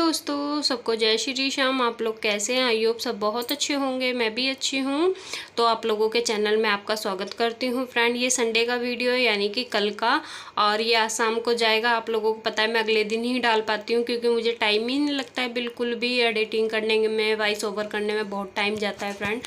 दोस्तों, सबको जय श्री श्याम। आप लोग कैसे हैं? आई होप सब बहुत अच्छे होंगे। मैं भी अच्छी हूँ। तो आप लोगों के चैनल में आपका स्वागत करती हूँ। फ्रेंड, ये संडे का वीडियो है, यानी कि कल का, और ये आज शाम को जाएगा। आप लोगों को पता है मैं अगले दिन ही डाल पाती हूँ, क्योंकि मुझे टाइम ही नहीं लगता है बिल्कुल भी। एडिटिंग करने में, वॉइस ओवर करने में बहुत टाइम जाता है फ्रेंड।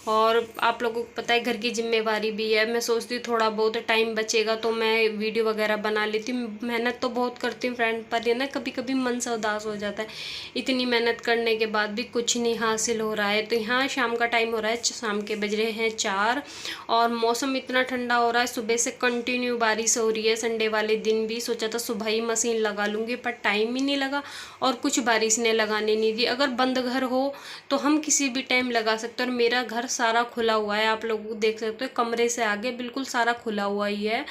और आप लोगों को पता है घर की जिम्मेवारी भी है। मैं सोचती हूँ थोड़ा बहुत टाइम बचेगा तो मैं वीडियो वगैरह बना लेती हूँ। मेहनत तो बहुत करती हूँ फ्रेंड, पर ये ना कभी कभी मन सा उदास हो जाता है। इतनी मेहनत करने के बाद भी कुछ नहीं हासिल हो रहा है। तो यहाँ शाम का टाइम हो रहा है, शाम के बज रहे हैं 4, और मौसम इतना ठंडा हो रहा है। सुबह से कंटिन्यू बारिश हो रही है। संडे वाले दिन भी सोचा था सुबह ही मशीन लगा लूँगी, पर टाइम ही नहीं लगा और कुछ बारिश ने लगाने नहीं दी। अगर बंद घर हो तो हम किसी भी टाइम लगा सकते हैं, और मेरा घर सारा खुला हुआ है। आप लोग देख सकते हो, कमरे से आगे बिल्कुल सारा खुला हुआ ही है।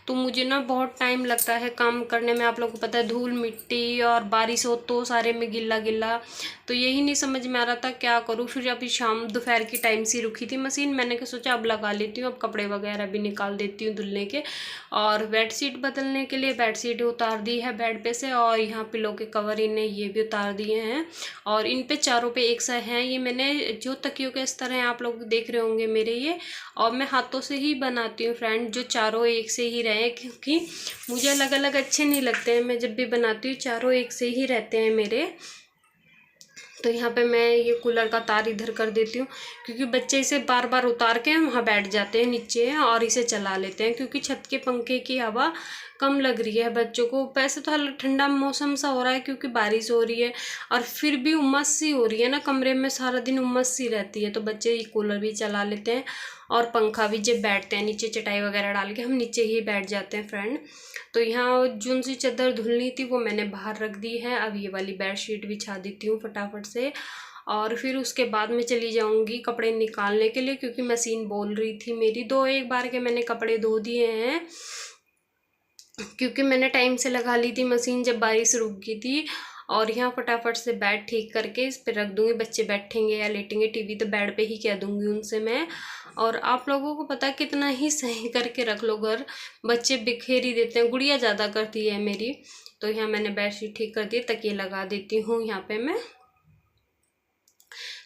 तो मुझे ना बहुत टाइम लगता है काम करने में। आप लोगों को पता है धूल मिट्टी और बारिश हो तो सारे में गिल्ला गिल्ला। तो यही नहीं समझ में आ रहा था क्या करूँ। फिर अभी शाम दोपहर की टाइम से रुकी थी मशीन, मैंने सोचा अब लगा लेती हूँ। अब कपड़े वगैरह भी निकाल देती हूँ धुलने के, और बेडशीट बदलने के लिए बेडशीट उतार दी है बेड पे से, और यहाँ पिलो के कवर इन्हें ये भी उतार दिए हैं। और इन पे चारों पे एक सा है। ये मैंने जो तकियों के स्तर हैं आप लोग देख रहे होंगे मेरे ये, और मैं हाथों से ही बनाती हूँ फ्रेंड, जो चारों एक से ही रहे, क्योंकि मुझे अलग अलग अच्छे नहीं लगते हैं। मैं जब भी बनाती हूँ चारों एक से ही रहते हैं मेरे। तो यहाँ पे मैं ये कूलर का तार इधर कर देती हूँ, क्योंकि बच्चे इसे बार बार उतार के वहाँ बैठ जाते हैं नीचे और इसे चला लेते हैं, क्योंकि छत के पंखे की हवा कम लग रही है बच्चों को। वैसे तो ठंडा मौसम सा हो रहा है क्योंकि बारिश हो रही है, और फिर भी उमस सी हो रही है ना कमरे में, सारा दिन उमस सी रहती है। तो बच्चे ये कूलर भी चला लेते हैं, और पंखा भी। जब बैठते हैं नीचे चटाई वगैरह डाल के हम नीचे ही बैठ जाते हैं फ्रेंड। तो यहाँ जोन सी चादर धुलनी थी वो मैंने बाहर रख दी है। अब ये वाली बेडशीट बिछा देती हूँ फटाफट से, और फिर उसके बाद मैं चली जाऊँगी कपड़े निकालने के लिए, क्योंकि मशीन बोल रही थी मेरी। एक बार के मैंने कपड़े धो दिए हैं, क्योंकि मैंने टाइम से लगा ली थी मशीन जब बारिश रुक गई थी। और यहाँ फटाफट से बेड ठीक करके इस पर रख दूँगी। बच्चे बैठेंगे या लेटेंगे, टीवी तो बेड पे ही कह दूँगी उनसे मैं। और आप लोगों को पता है कितना ही सही करके रख लो घर, बच्चे बिखेर ही देते हैं। गुड़िया ज़्यादा करती है मेरी। तो यहाँ मैंने बेडशीट ठीक कर दी, तकिए लगा देती हूँ यहाँ पे मैं।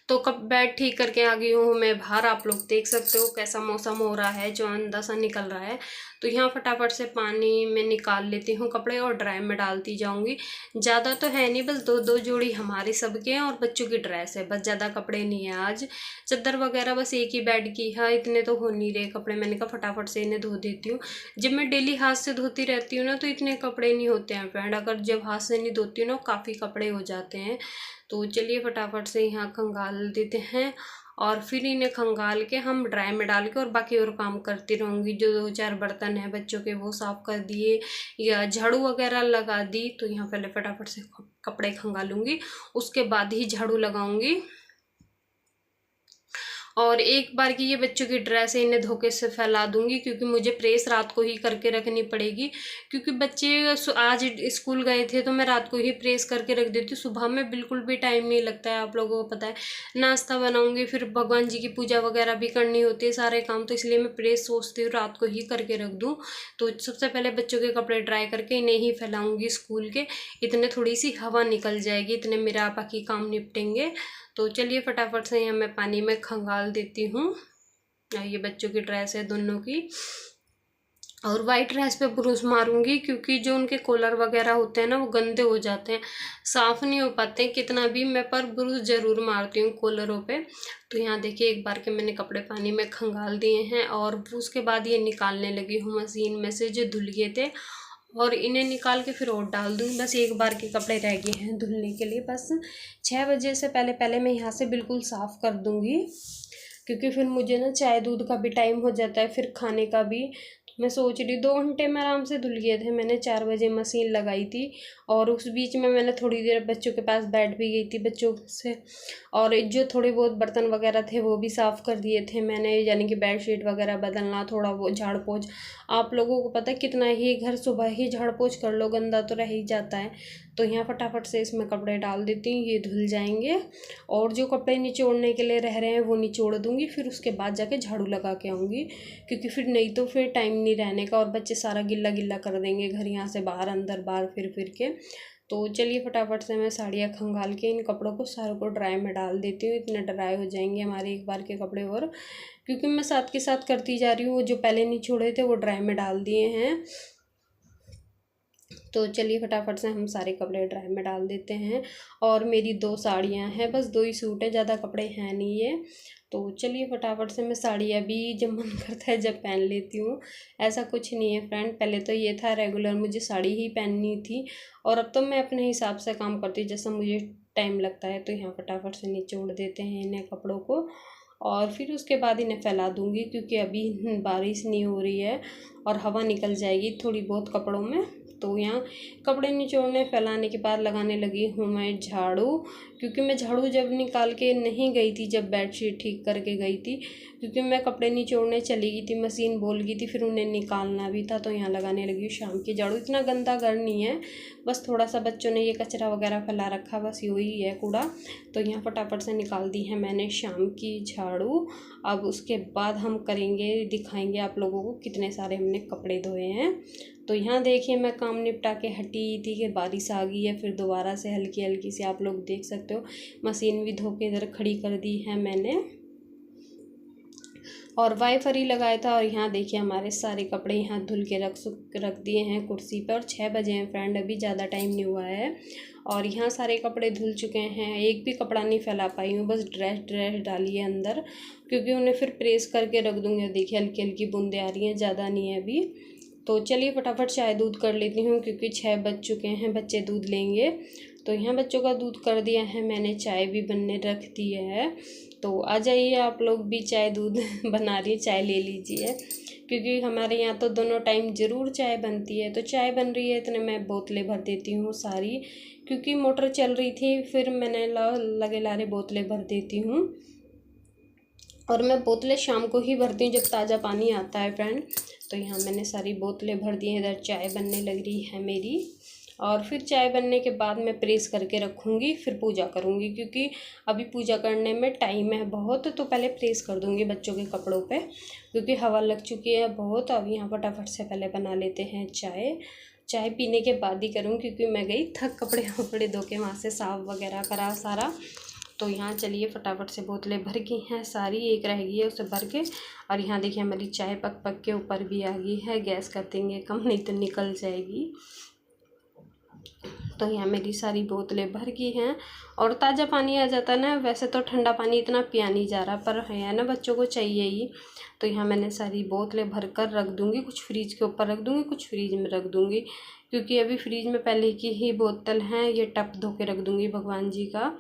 तो कब बेड ठीक करके आ गई हूँ मैं बाहर। आप लोग देख सकते हो कैसा मौसम हो रहा है, जो अंधा सा निकल रहा है। तो यहाँ फटाफट से पानी में निकाल लेती हूँ कपड़े, और ड्राई में डालती जाऊँगी। ज़्यादा तो है नहीं, बस 2-2 जोड़ी हमारे सबके हैं, और बच्चों की ड्रेस है बस, ज़्यादा कपड़े नहीं है आज। चादर वगैरह बस एक ही बेड की है, इतने तो हो नहीं रहे कपड़े। मैंने कहा फटाफट से इन्हें धो देती हूँ। जब मैं डेली हाथ से धोती रहती हूँ ना तो इतने कपड़े नहीं होते हैं फ्रेंड। अगर जब हाथ से नहीं धोती हूँ ना काफ़ी कपड़े हो जाते हैं। तो चलिए फटाफट से यहाँ खंगाल देते हैं, और फिर इन्हें खंगाल के हम ड्राई में डाल के और बाकी और काम करती रहूँगी। जो 2-4 बर्तन हैं बच्चों के वो साफ़ कर दिए, या झाड़ू वगैरह लगा दी। तो यहाँ पहले फटाफट से कपड़े खंगालूँगी, उसके बाद ही झाड़ू लगाऊँगी। और एक बार की ये बच्चों की ड्रेस है, इन्हें धोखे से फैला दूंगी, क्योंकि मुझे प्रेस रात को ही करके रखनी पड़ेगी। क्योंकि बच्चे आज स्कूल गए थे तो मैं रात को ही प्रेस करके रख देती हूँ। सुबह में बिल्कुल भी टाइम नहीं लगता है, आप लोगों को पता है। नाश्ता बनाऊंगी, फिर भगवान जी की पूजा वगैरह भी करनी होती है, सारे काम। तो इसलिए मैं प्रेस सोचती हूँ रात को ही करके रख दूँ। तो सबसे पहले बच्चों के कपड़े ड्राई करके इन्हें ही फैलाऊँगी स्कूल के। इतने थोड़ी सी हवा निकल जाएगी, इतने मेरा बाकी काम निपटेंगे। तो चलिए फटाफट से यहाँ मैं पानी में खंगाल देती हूँ। ये बच्चों की ड्रेस है दोनों की, और वाइट ड्रेस पे ब्रूश मारूंगी, क्योंकि जो उनके कॉलर वगैरह होते हैं ना वो गंदे हो जाते हैं, साफ़ नहीं हो पाते कितना भी मैं, पर ब्रूश ज़रूर मारती हूँ कॉलरों पे। तो यहाँ देखिए एक बार के मैंने कपड़े पानी में खंगाल दिए हैं, और उसके बाद ये निकालने लगी हूँ मशीन में से जो धुल गए थे, और इन्हें निकाल के फिर और डाल दूँगी। बस एक बार के कपड़े रह गए हैं धुलने के लिए। बस 6 बजे से पहले पहले मैं यहाँ से बिल्कुल साफ़ कर दूँगी, क्योंकि फिर मुझे ना चाय दूध का भी टाइम हो जाता है, फिर खाने का भी। तो मैं सोच रही 2 घंटे में आराम से धुल गए थे। मैंने 4 बजे मशीन लगाई थी, और उस बीच में मैंने थोड़ी देर बच्चों के पास बैठ भी गई थी बच्चों से, और जो थोड़े बहुत बर्तन वगैरह थे वो भी साफ़ कर दिए थे मैंने, यानी कि बेडशीट वगैरह बदलना, थोड़ा वो झाड़ पोछ। आप लोगों को पता है कितना ही घर सुबह ही झाड़ पोछ कर लो, गंदा तो रह ही जाता है। तो यहाँ फटाफट से इसमें कपड़े डाल देती हूँ, ये धुल जाएंगे। और जो कपड़े निचोड़ने के लिए रह रहे हैं वो निचोड़ दूँगी, फिर उसके बाद जाके झाड़ू लगा के आऊँगी, क्योंकि फिर नहीं तो फिर टाइम नहीं रहने का, और बच्चे सारा गिल्ला गिल्ला कर देंगे घर, यहाँ से बाहर अंदर बाहर फिर के। तो चलिए फटाफट से मैं साड़ियाँ खंगाल के इन कपड़ों को सारों को ड्राई में डाल देती हूँ। इतने ड्राई हो जाएंगे हमारे एक बार के कपड़े, और क्योंकि मैं साथ के साथ करती जा रही हूँ, वो जो पहले नहीं छोड़े थे वो ड्राई में डाल दिए हैं। तो चलिए फटाफट से हम सारे कपड़े ड्राई में डाल देते हैं। और मेरी 2 साड़ियाँ हैं, बस 2 ही सूट है, ज़्यादा कपड़े हैं नहीं है। तो चलिए फटाफट से मैं साड़ियाँ भी जब मन करता है जब पहन लेती हूँ, ऐसा कुछ नहीं है फ्रेंड। पहले तो ये था रेगुलर मुझे साड़ी ही पहननी थी, और अब तो मैं अपने हिसाब से काम करती हूँ, जैसा मुझे टाइम लगता है। तो यहाँ फटाफट से निचोड़ देते हैं इन्हें कपड़ों को, और फिर उसके बाद इन्हें फैला दूँगी, क्योंकि अभी बारिश नहीं हो रही है और हवा निकल जाएगी थोड़ी बहुत कपड़ों में। तो यहाँ कपड़े निचोड़ने फैलाने के बाद लगाने लगी हूँ मैं झाड़ू, क्योंकि मैं झाड़ू जब निकाल के नहीं गई थी, जब बेडशीट ठीक करके गई थी, क्योंकि मैं कपड़े निचोड़ने चली गई थी, मशीन बोल गई थी, फिर उन्हें निकालना भी था। तो यहाँ लगाने लगी शाम की झाड़ू। इतना गंदा घर नहीं है, बस थोड़ा सा बच्चों ने ये कचरा वगैरह फैला रखा, बस यही है कूड़ा। तो यहाँ फटाफट से निकाल दी है मैंने शाम की झाड़ू। अब उसके बाद हम करेंगे, दिखाएंगे आप लोगों को कितने सारे हमने कपड़े धोए हैं। तो यहाँ देखिए मैं काम निपटा के हटी थी कि बारिश आ गई है, फिर दोबारा से हल्की हल्की से आप लोग देख सकते हो मशीन भी धो के इधर खड़ी कर दी है मैंने, और वाइफर ही लगाया था। और यहाँ देखिए हमारे सारे कपड़े यहाँ धुल के रख दिए हैं कुर्सी पर, और 6 बजे हैं फ्रेंड, अभी ज़्यादा टाइम नहीं हुआ है। और यहाँ सारे कपड़े धुल चुके हैं, एक भी कपड़ा नहीं फैला पाई हूँ, बस ड्रेस डाली है अंदर, क्योंकि उन्हें फिर प्रेस करके रख दूँगी। देखिए हल्की हल्की बूंदें आ रही हैं, ज़्यादा नहीं है अभी। तो चलिए फटाफट चाय दूध कर लेती हूँ, क्योंकि 6 बज चुके हैं, बच्चे दूध लेंगे। तो यहाँ बच्चों का दूध कर दिया है मैंने, चाय भी बनने रख दी है। तो आ जाइए आप लोग भी, चाय दूध बना रही है, चाय ले लीजिए, क्योंकि हमारे यहाँ तो दोनों टाइम ज़रूर चाय बनती है। तो चाय बन रही है, इतने मैं बोतलें भर देती हूँ सारी, क्योंकि मोटर चल रही थी, फिर मैंने लगे लारे बोतलें भर देती हूँ। और मैं बोतलें शाम को ही भरती हूँ जब ताज़ा पानी आता है फ्रेंड। तो यहाँ मैंने सारी बोतलें भर दी हैं, इधर चाय बनने लग रही है मेरी। और फिर चाय बनने के बाद मैं प्रेस करके रखूँगी, फिर पूजा करूँगी, क्योंकि अभी पूजा करने में टाइम है बहुत। तो पहले प्रेस कर दूँगी बच्चों के कपड़ों पे, क्योंकि हवा लग चुकी है बहुत। अब यहाँ फटाफट से पहले बना लेते हैं चाय। चाय पीने के बाद ही करूँ, क्योंकि मैं गई थक कपड़े वपड़े धो के वहाँ से साफ वगैरह करा सारा। तो यहाँ चलिए फटाफट से बोतलें भर गई हैं सारी, एक रह गई है उसे भर के। और यहाँ देखिए हमारी चाय पक पक के ऊपर भी आ गई है, गैस कर देंगे कम, नहीं तो निकल जाएगी। तो यहाँ मेरी सारी बोतलें भर गई हैं, और ताज़ा पानी आ जाता है ना, वैसे तो ठंडा पानी इतना पिया नहीं जा रहा, पर है ना बच्चों को चाहिए ही। तो यहाँ मैंने सारी बोतलें भर कर रख दूँगी, कुछ फ्रिज के ऊपर रख दूँगी, कुछ फ्रिज में रख दूँगी, क्योंकि अभी फ्रिज में पहले की ही बोतल हैं, ये टप धो के रख दूँगी भगवान जी का।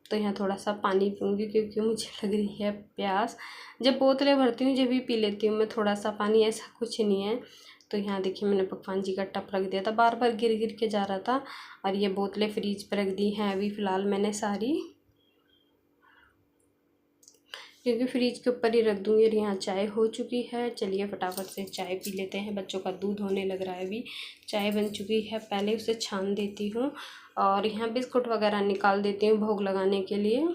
तो यहाँ थोड़ा सा पानी पीऊँगी, क्योंकि मुझे लग रही है प्यास। जब बोतलें भरती हूँ जब भी पी लेती हूँ मैं थोड़ा सा पानी, ऐसा कुछ नहीं है। तो यहाँ देखिए मैंने भगवान जी का टप रख दिया था, बार बार गिर गिर के जा रहा था। और ये बोतलें फ्रीज पर रख दी हैं अभी फ़िलहाल मैंने सारी, क्योंकि फ्रिज के ऊपर ही रख दूँगी। और यहाँ चाय हो चुकी है, चलिए फटाफट से चाय पी लेते हैं। बच्चों का दूध होने लग रहा है, अभी चाय बन चुकी है, पहले उसे छान देती हूँ। और यहाँ बिस्कुट वगैरह निकाल देती हूँ भोग लगाने के लिए।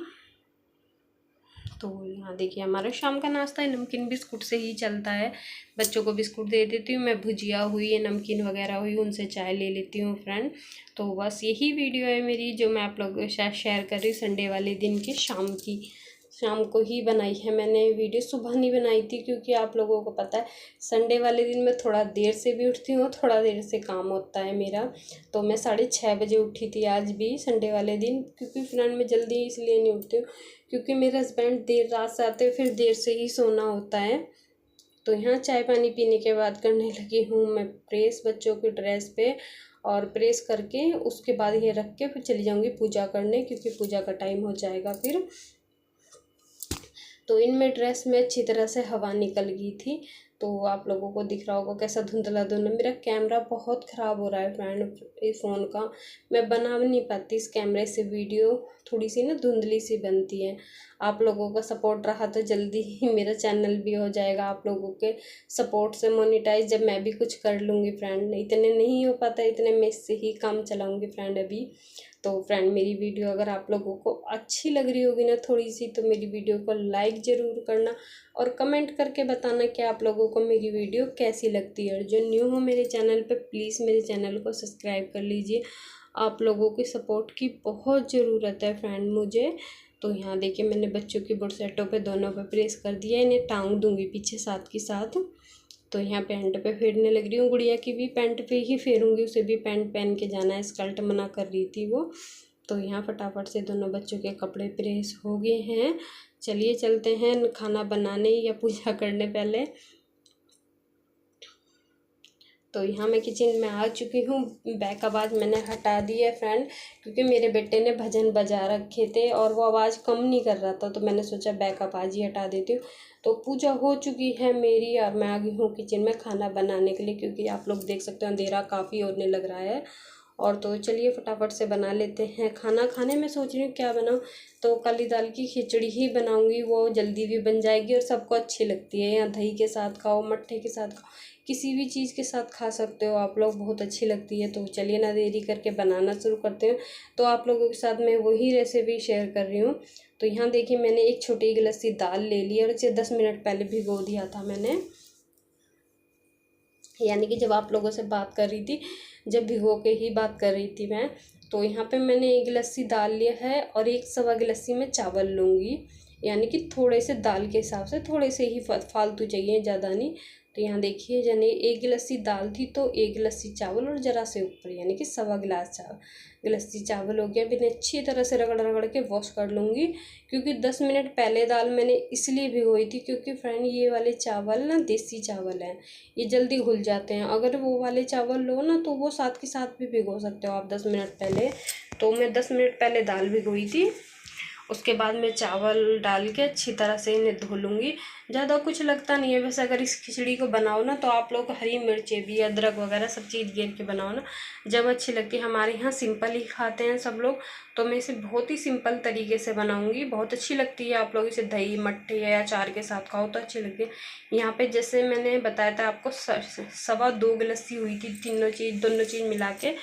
तो यहाँ देखिए हमारा शाम का नाश्ता है नमकीन बिस्कुट से ही चलता है, बच्चों को बिस्कुट दे देती हूँ मैं, भुजिया हुई या नमकीन वगैरह हुई उनसे चाय ले लेती हूँ फ्रेंड। तो बस यही वीडियो है मेरी जो मैं आप लोगों के साथ शेयर कर रही हूँ, संडे वाले दिन की शाम को ही बनाई है मैंने वीडियो, सुबह नहीं बनाई थी, क्योंकि आप लोगों को पता है संडे वाले दिन मैं थोड़ा देर से भी उठती हूँ, थोड़ा देर से काम होता है मेरा। तो मैं 6:30 बजे उठी थी आज भी संडे वाले दिन, क्योंकि फ्रेंड मैं जल्दी इसलिए नहीं उठती हूँ क्योंकि मेरे हस्बैंड देर रात से आते हैं, फिर देर से ही सोना होता है। तो यहाँ चाय पानी पीने के बाद करने लगी हूँ मैं प्रेस बच्चों की ड्रेस पे, और प्रेस करके उसके बाद ये रख के फिर चली जाऊँगी पूजा करने, क्योंकि पूजा का टाइम हो जाएगा फिर। तो इनमें ड्रेस में अच्छी तरह से हवा निकल गई थी, तो आप लोगों को दिख रहा होगा कैसा धुंधला धुंधला। मेरा कैमरा बहुत ख़राब हो रहा है फ्रेंड, इस फ़ोन का मैं बना नहीं पाती इस कैमरे से वीडियो, थोड़ी सी ना धुंधली सी बनती है। आप लोगों का सपोर्ट रहा तो जल्दी ही मेरा चैनल भी हो जाएगा, आप लोगों के सपोर्ट से मोनेटाइज, जब मैं भी कुछ कर लूँगी फ्रेंड। इतने नहीं हो पाता, इतने में से ही काम चलाऊँगी फ्रेंड अभी। तो फ्रेंड मेरी वीडियो अगर आप लोगों को अच्छी लग रही होगी ना थोड़ी सी, तो मेरी वीडियो को लाइक ज़रूर करना, और कमेंट करके बताना कि आप लोगों को मेरी वीडियो कैसी लगती है। और जो न्यू हो मेरे चैनल पे प्लीज़ मेरे चैनल को सब्सक्राइब कर लीजिए, आप लोगों की सपोर्ट की बहुत ज़रूरत है फ्रेंड मुझे। तो यहाँ देखिए मैंने बच्चों की बुरसेटों पे दोनों पे प्रेस कर दिया, इन्हें टांग दूंगी पीछे साथ के साथ। तो यहाँ पैंट पे फेरने लग रही हूँ, गुड़िया की भी पैंट पे ही फेरूंगी, उसे भी पैंट पहन के जाना है, स्कर्ट मना कर रही थी वो। तो यहाँ फटाफट से दोनों बच्चों के कपड़े प्रेस हो गए हैं। चलिए चलते हैं खाना बनाने या पूजा करने पहले। तो यहाँ मैं किचन में आ चुकी हूँ। बैक आवाज़ मैंने हटा दी है फ्रेंड, क्योंकि मेरे बेटे ने भजन बजा रखे थे और वो आवाज़ कम नहीं कर रहा था, तो मैंने सोचा बैक आवाज़ ही हटा देती हूँ। तो पूजा हो चुकी है मेरी और मैं आ गई हूँ किचन में खाना बनाने के लिए, क्योंकि आप लोग देख सकते हो अंधेरा काफ़ी होने लग रहा है। और तो चलिए फटाफट से बना लेते हैं खाना। खाने में सोच रही हूँ क्या बनाऊँ, तो काली दाल की खिचड़ी ही बनाऊँगी, वो जल्दी भी बन जाएगी और सबको अच्छी लगती है। या दही के साथ खाओ, मट्ठे के साथ खाओ, किसी भी चीज़ के साथ खा सकते हो आप लोग, बहुत अच्छी लगती है। तो चलिए ना देरी करके बनाना शुरू करते हैं। तो आप लोगों के साथ मैं वही रेसिपी शेयर कर रही हूँ। तो यहाँ देखिए मैंने एक छोटी गिलासी दाल ले ली और इसे 10 मिनट पहले भिगो दिया था मैंने, यानी कि जब आप लोगों से बात कर रही थी, जब भिगो के ही बात कर रही थी मैं। तो यहाँ पे मैंने 1 गिलासी दाल लिया है और 1 सवा गिलासी में चावल लूँगी, यानी कि थोड़े से दाल के हिसाब से थोड़े से ही फालतू चाहिए, ज़्यादा नहीं। तो यहाँ देखिए यानी 1 गिलासी दाल थी तो 1 गिलासी चावल और ज़रा से ऊपर यानी कि सवा गिलासी चावल हो गया। मैंने अच्छी तरह से रगड़ रगड़ के वॉश कर लूँगी, क्योंकि 10 मिनट पहले दाल मैंने इसलिए भिगोई थी क्योंकि फ्रेंड ये वाले चावल ना देसी चावल हैं, ये जल्दी घुल जाते हैं। अगर वो वाले चावल लो ना तो वो साथ के साथ भी भिगो सकते हो आप 10 मिनट पहले। तो मैं 10 मिनट पहले दाल भिगोई थी, उसके बाद मैं चावल डाल के अच्छी तरह से इन्हें धो लूँगी। ज़्यादा कुछ लगता नहीं है वैसे, अगर इस खिचड़ी को बनाओ ना तो आप लोग हरी मिर्चें भी, अदरक वगैरह सब चीज़ घेर के बनाओ ना, जब अच्छी लगती है। हमारे यहाँ सिंपल ही खाते हैं सब लोग, तो मैं इसे बहुत ही सिंपल तरीके से बनाऊँगी, बहुत अच्छी लगती है। आप लोग इसे दही मट्ठे या अचार के साथ खाओ तो अच्छी लगती है। यहाँ पे जैसे मैंने बताया था आपको 2.25 गिलासी हुई थी, दोनों चीज़ मिला के।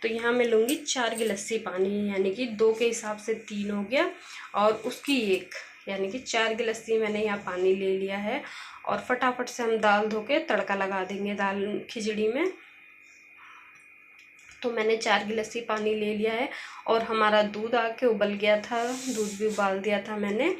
तो यहाँ मैं लूँगी 4 गिलासी पानी, यानी कि 2 के हिसाब से 3 हो गया और उसकी 1, यानी कि 4 गिलासी मैंने यहाँ पानी ले लिया है। और फटाफट से हम दाल धो के तड़का लगा देंगे दाल खिचड़ी में। तो मैंने 4 गिलासी पानी ले लिया है और हमारा दूध आके उबल गया था, दूध भी उबाल दिया था मैंने।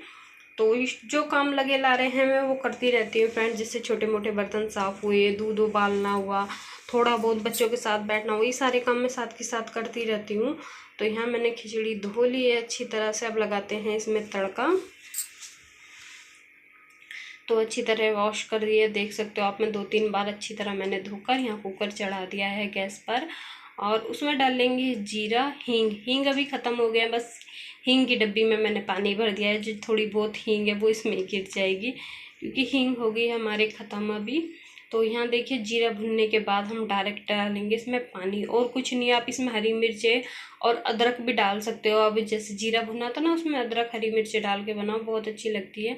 तो जो काम लगे ला रहे हैं मैं वो करती रहती हूँ फ्रेंड, जिससे छोटे मोटे बर्तन साफ़ हुए, दूध उबालना हुआ, थोड़ा बहुत बच्चों के साथ बैठना हुआ, ये सारे काम मैं साथ के साथ करती रहती हूँ। तो यहाँ मैंने खिचड़ी धो ली है अच्छी तरह से, अब लगाते हैं इसमें तड़का। तो अच्छी तरह वॉश कर दिए, देख सकते हो आप, मैं 2-3 बार अच्छी तरह मैंने धोकर यहाँ कुकर चढ़ा दिया है गैस पर। और उसमें डालेंगे जीरा, हींग अभी ख़त्म हो गया, बस हींग की डब्बी में मैंने पानी भर दिया है, जो थोड़ी बहुत हींग है वो इसमें गिर जाएगी, क्योंकि हींग हो गई हमारे ख़त्म अभी। तो यहाँ देखिए जीरा भुनने के बाद हम डायरेक्ट डालेंगे इसमें पानी, और कुछ नहीं। आप इसमें हरी मिर्चें और अदरक भी डाल सकते हो, अब जैसे जीरा भुना था ना उसमें अदरक हरी मिर्चें डाल के बनाओ, बहुत अच्छी लगती है।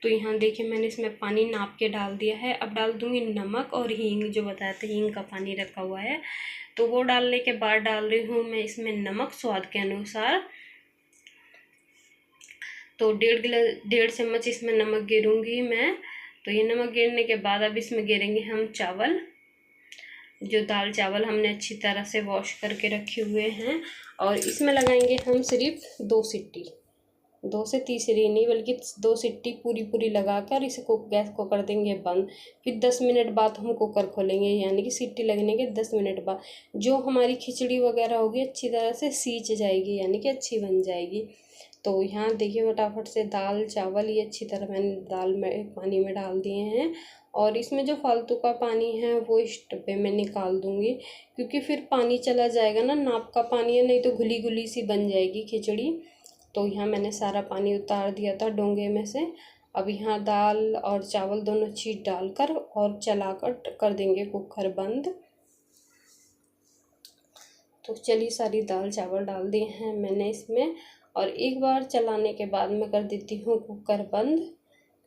तो यहाँ देखिए मैंने इसमें पानी नाप के डाल दिया है। अब डाल दूँगी नमक और हींग, जो बताया था हींग का पानी रखा हुआ है, तो वो डालने के बाद डाल रही हूँ मैं इसमें नमक स्वाद के अनुसार। तो 1.5 चम्मच इसमें नमक गिरूँगी मैं। तो ये नमक गिरने के बाद अब इसमें गिरेंगे हम चावल, जो दाल चावल हमने अच्छी तरह से वॉश करके रखे हुए हैं, और इसमें लगाएंगे हम सिर्फ 2 सीटी, 2 से तीसरी नहीं बल्कि 2 सीटी पूरी लगाकर इसे गैस को कर देंगे बंद। फिर 10 मिनट बाद हम कुकर खोलेंगे, यानी कि सीटी लगने के 10 मिनट बाद जो हमारी खिचड़ी वगैरह होगी अच्छी तरह से सींच जाएगी, यानी कि अच्छी बन जाएगी। तो यहाँ देखिए फटाफट से दाल चावल ये अच्छी तरह मैंने दाल में पानी में डाल दिए हैं, और इसमें जो फालतू का पानी है वो इस डब्बे में निकाल दूँगी, क्योंकि फिर पानी चला जाएगा ना, नाप का पानी है, नहीं तो घुली घुली सी बन जाएगी खिचड़ी। तो यहाँ मैंने सारा पानी उतार दिया था डोंगे में से। अब यहाँ दाल और चावल दोनों चीज़ डालकर और चलाकर कर देंगे कुकर बंद। तो चलिए सारी दाल चावल डाल दिए हैं मैंने इसमें, और एक बार चलाने के बाद मैं कर देती हूँ कुकर बंद,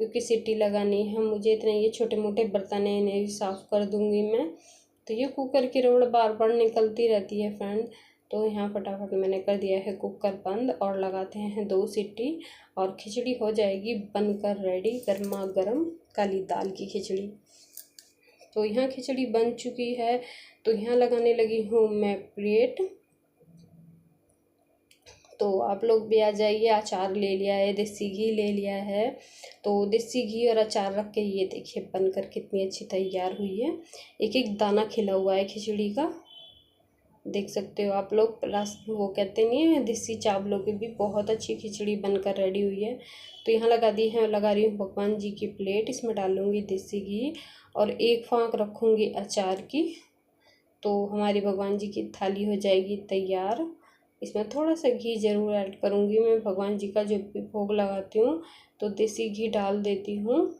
क्योंकि सीटी लगानी है मुझे। इतने ये छोटे मोटे बर्तन हैं इन्हें भी साफ़ कर दूँगी मैं। तो ये कुकर की रबड़ बार बार निकलती रहती है फ्रेंड। तो यहाँ फटाफट मैंने कर दिया है कुकर बंद और लगाते हैं 2 सीटी, और खिचड़ी हो जाएगी बनकर रेडी, गर्मा गर्म काली दाल की खिचड़ी। तो यहाँ खिचड़ी बन चुकी है। तो यहाँ लगाने लगी हूँ मैं प्लेट, तो आप लोग भी आ जाइए। अचार ले लिया है, देसी घी ले लिया है, तो देसी घी और अचार रख के ये देखिए बनकर कितनी अच्छी तैयार हुई है। एक एक दाना खिला हुआ है खिचड़ी का, देख सकते हो आप लोग। प्लस वो कहते नहीं है देसी चावलों की भी बहुत अच्छी खिचड़ी बनकर रेडी हुई है। तो यहाँ लगा रही हूँ भगवान जी की प्लेट। इसमें डालूँगी देसी घी और एक फाँक रखूँगी अचार की, तो हमारी भगवान जी की थाली हो जाएगी तैयार। इसमें थोड़ा सा घी ज़रूर ऐड करूँगी मैं, भगवान जी का जो भी भोग लगाती हूँ तो देसी घी डाल देती हूँ।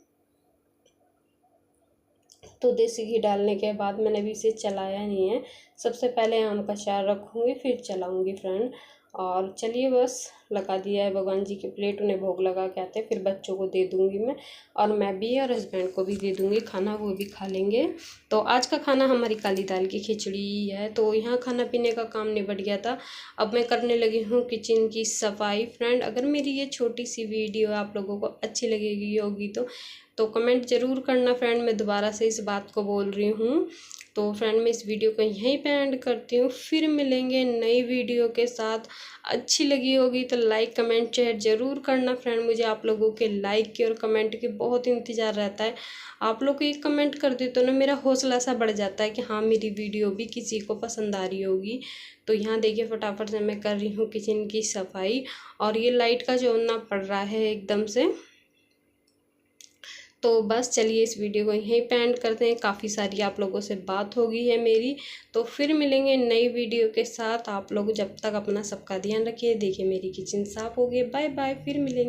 तो देसी घी डालने के बाद मैंने अभी इसे चलाया नहीं है, सबसे पहले आम का अचार रखूँगी फिर चलाऊँगी फ्रेंड। और चलिए बस लगा दिया है भगवान जी की प्लेट, उन्हें भोग लगा के आते हैं, फिर बच्चों को दे दूँगी मैं, और मैं भी और हस्बैंड को भी दे दूँगी खाना, वो भी खा लेंगे। तो आज का खाना हमारी काली दाल की खिचड़ी है। तो यहाँ खाना पीने का काम निपट गया था, अब मैं करने लगी हूँ किचन की सफाई। फ्रेंड अगर मेरी ये छोटी सी वीडियो आप लोगों को अच्छी लगेगी होगी तो कमेंट ज़रूर करना फ्रेंड। मैं दोबारा से इस बात को बोल रही हूँ। तो फ्रेंड मैं इस वीडियो को यहीं पे एंड करती हूँ, फिर मिलेंगे नई वीडियो के साथ। अच्छी लगी होगी तो लाइक कमेंट शेयर ज़रूर करना फ्रेंड। मुझे आप लोगों के लाइक की और कमेंट की बहुत इंतज़ार रहता है। आप लोग एक कमेंट कर दे तो ना मेरा हौसला सा बढ़ जाता है कि हाँ मेरी वीडियो भी किसी को पसंद आ रही होगी। तो यहाँ देखिए फटाफट से मैं कर रही हूँ किचन की सफाई, और ये लाइट का जो ना पड़ रहा है एकदम से। तो बस चलिए इस वीडियो को यहीं पे एंड करते हैं, काफ़ी सारी आप लोगों से बात हो गई है मेरी। तो फिर मिलेंगे नई वीडियो के साथ। आप लोग जब तक अपना सबका ध्यान रखिए। देखिए मेरी किचन साफ़ हो गई। बाय बाय, फिर मिलेंगे।